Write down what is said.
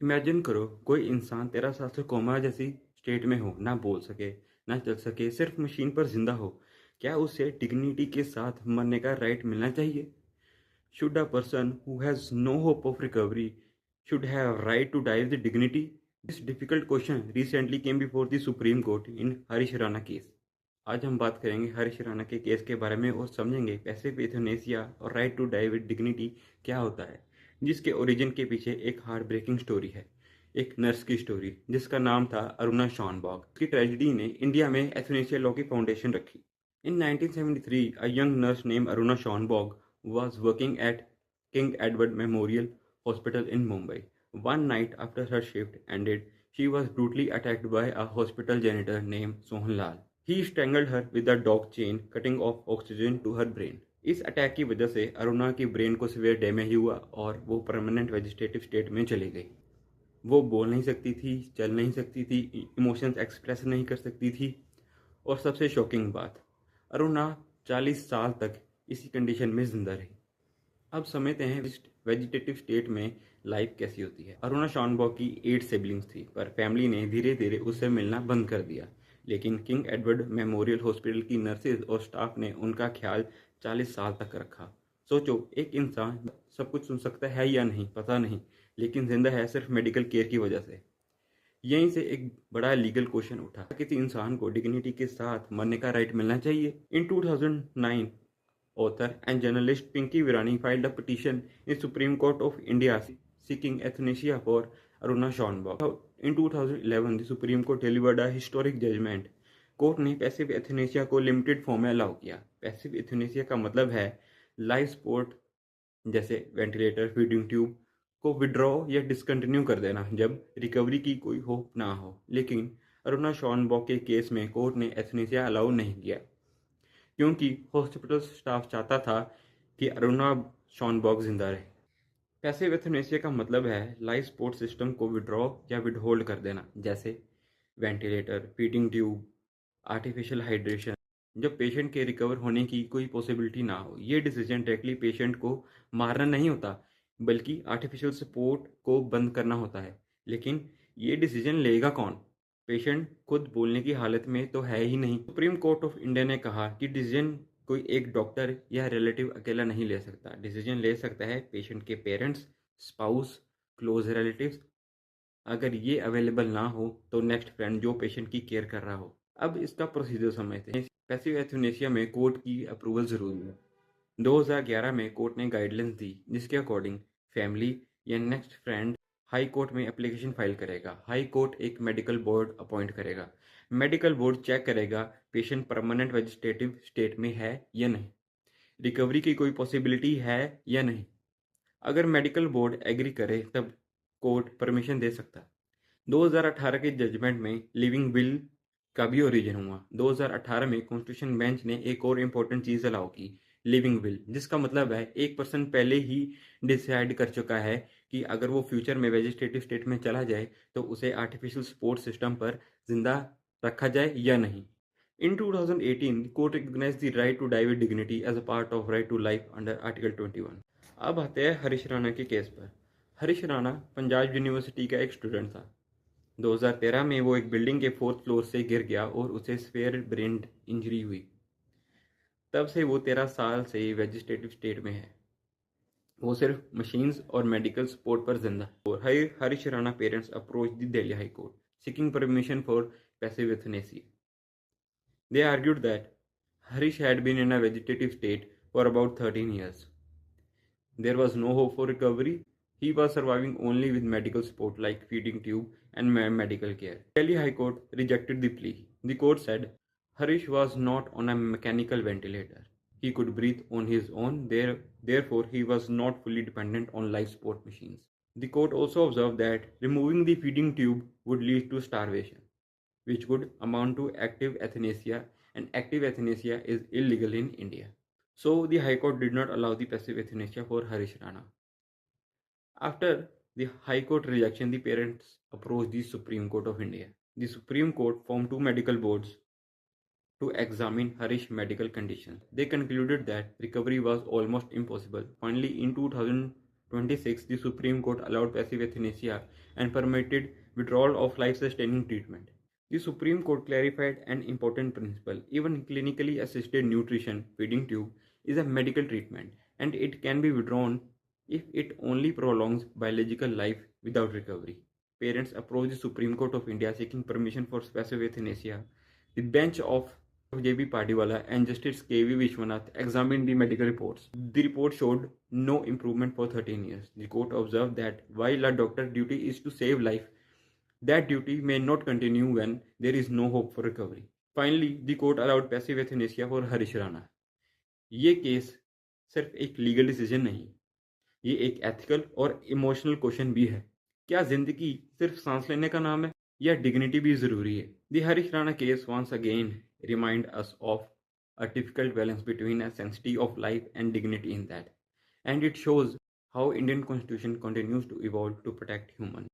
Imagine करो कोई इंसान 13 साल से कोमा जैसी स्टेट में हो, ना बोल सके, ना चल सके, सिर्फ मशीन पर जिंदा हो। क्या उसे डिग्निटी के साथ मरने का राइट मिलना चाहिए? Should a person who has no hope of recovery should have right to die with dignity? This difficult question recently came before the Supreme Court in Harish Rana case. आज हम बात करेंगे हरीश राणा के केस के बारे में और समझेंगे पैसिव यूथनेसिया और right to die with dignity क्या होता है, जिसके ओरिजिन के पीछे एक हार्ट ब्रेकिंग स्टोरी है। एक नर्स की स्टोरी जिसका नाम था अरुणा शॉनबॉग। उसकी ट्रेजिडी ने इंडिया में एथनेसिया लॉ की फाउंडेशन रखी। In 1973, a young nurse named Aruna Schonborg was working at King Edward Memorial Hospital in Mumbai. One night after her shift ended, she was brutally attacked by a hospital janitor named Sohan Lal. He strangled her with a dog chain, cutting off oxygen to her brain. इस attack की वजह से अरुणा की brain को severe damage हुआ और वो permanent vegetative state में चली गई। वो बोल नहीं सकती थी, चल नहीं सकती थी, इमोशंस एक्सप्रेस नहीं कर सकती थी, और सबसे शॉकिंग बात, अरुणा 40 साल तक इसी कंडीशन में जिंदा रही। अब समझते हैं वेजिटेटिव स्टेट में लाइफ कैसी होती है। अरुणा शॉनबॉग की 8 सिबलिंग्स थी, पर फैमिली ने धीरे धीरे उससे मिलना बंद कर दिया। लेकिन किंग एडवर्ड मेमोरियल हॉस्पिटल की नर्सेज और स्टाफ ने उनका ख्याल 40 साल तक रखा। सोचो, एक इंसान सब कुछ सुन सकता है या नहीं पता नहीं, लेकिन जिंदा है सिर्फ मेडिकल केयर की वजह से। यहीं से एक बड़ा लीगल क्वेश्चन उठा, किसी इंसान को डिग्निटी के साथ मरने का राइट मिलना चाहिए? इन 2009, author and journalist Pinky Virani filed a petition in Supreme Court of India seeking euthanasia for Aruna Schonberg. In 2011, the Supreme Court delivered a historic judgment. Court ने पैसिव एथनेसिया को लिमिटेड फॉर्म में allow किया। Passive एथनेसिया का मतलब है life support जैसे ventilator, feeding tube को withdraw या डिसकंटिन्यू कर देना जब रिकवरी की कोई होप ना हो। लेकिन अरुणा शॉनबॉग के केस में कोर्ट ने एथनेसिया अलाउ नहीं किया, क्योंकि हॉस्पिटल स्टाफ चाहता था कि अरुणा शॉनबॉग जिंदा रहे। पैसिव एथनेसिया का मतलब है लाइफ सपोर्ट सिस्टम को विड्रॉ या विडहोल्ड कर देना, जैसे ventilator, feeding tube, artificial hydration, जब पेशेंट के रिकवर होने की कोई पॉसिबिलिटी ना हो। ये डिसीजन डायरेक्टली पेशेंट को मारना नहीं होता, बल्कि आर्टिफिशियल सपोर्ट को बंद करना होता है। लेकिन ये डिसीजन लेगा कौन? पेशेंट खुद बोलने की हालत में तो है ही नहीं। सुप्रीम कोर्ट ऑफ इंडिया ने कहा कि डिसीजन कोई एक डॉक्टर या रिलेटिव अकेला नहीं ले सकता। डिसीजन ले सकता है पेशेंट के पेरेंट्स, स्पाउस, क्लोज रिलेटिव्स। अगर ये अवेलेबल ना हो तो नेक्स्ट फ्रेंड जो पेशेंट की केयर कर रहा हो। अब इसका प्रोसीजर समझते हैं। पैसिव एथनेसिया में कोर्ट की अप्रूवल जरूरी है। 2011 में कोर्ट ने गाइडलाइंस दी जिसके अकॉर्डिंग फैमिली या नेक्स्ट फ्रेंड हाई कोर्ट में एप्लीकेशन फाइल करेगा। हाई कोर्ट एक मेडिकल बोर्ड अपॉइंट करेगा। मेडिकल बोर्ड चेक करेगा पेशेंट परमानेंट वेजिटेटिव स्टेट में है या नहीं, रिकवरी की कोई पॉसिबिलिटी है या नहीं। अगर मेडिकल बोर्ड एग्री करे तब कोर्ट परमिशन दे सकता है। 2018 के जजमेंट में लिविंग विल का भी ओरिजिन हुआ। 2018 में कॉन्स्टिट्यूशन बेंच ने एक और इम्पोर्टेंट चीज़ अलाउ की, लिविंग विल, जिसका मतलब है एक पर्सन पहले ही डिसाइड कर चुका है कि अगर वो फ्यूचर में वेजिटेटिव स्टेट में चला जाए तो उसे आर्टिफिशियल सपोर्ट सिस्टम पर जिंदा रखा जाए या नहीं। In 2018, the court recognized the right to die with dignity as a part of right to life under Article 21. अब आते हैं हरीश राणा के केस पर। हरीश राणा पंजाब यूनिवर्सिटी का एक स्टूडेंट था। 2013 में वो एक बिल्डिंग के 4th फ्लोर से गिर गया और उसे स्फेयर ब्रेन इंजरी हुई। तब से वो 13 साल से वेजिटेटिव स्टेट में है। वो सिर्फ मशीन्स और मेडिकल सपोर्ट पर जिंदा है। और Harish Rana parents approach the Delhi high court seeking permission for passive euthanasia. They argued that Harish had been in a vegetative state for about 13 years. There was no hope for recovery. He was surviving only with medical support like feeding tube and medical care. Delhi High Court rejected the plea. The court said Harish was not on a mechanical ventilator. He could breathe on his own, therefore he was not fully dependent on life support machines. The court also observed that removing the feeding tube would lead to starvation, which would amount to active euthanasia, and active euthanasia is illegal in India. So the High Court did not allow the passive euthanasia for Harish Rana. After the High Court rejection, the parents approached the Supreme Court of India. The Supreme Court formed 2 medical boards to examine Harish's medical conditions. They concluded that recovery was almost impossible. Finally, in 2020, 26, the Supreme Court allowed passive euthanasia and permitted withdrawal of life-sustaining treatment. The Supreme Court clarified an important principle. Even clinically assisted nutrition, feeding tube, is a medical treatment and it can be withdrawn if it only prolongs biological life without recovery. Parents approached the Supreme Court of India seeking permission for passive euthanasia. The bench of J.B. Padiwala and Justice K.V. Vishwanath examined the medical reports. The report showed no improvement for 13 years. The court observed that while a doctor's duty is to save life, that duty may not continue when there is no hope for recovery. Finally, the court allowed passive euthanasia for Harish Rana. ये case सिर्फ एक legal decision नहीं, ये एक ethical और emotional question भी है. क्या जिंदगी सिर्फ सांस लेने का नाम है या डिग्निटी भी जरूरी है? The Harish Rana case once again remind us of a difficult balance between a sanctity of life and dignity in that, and it shows how Indian Constitution continues to evolve to protect humans.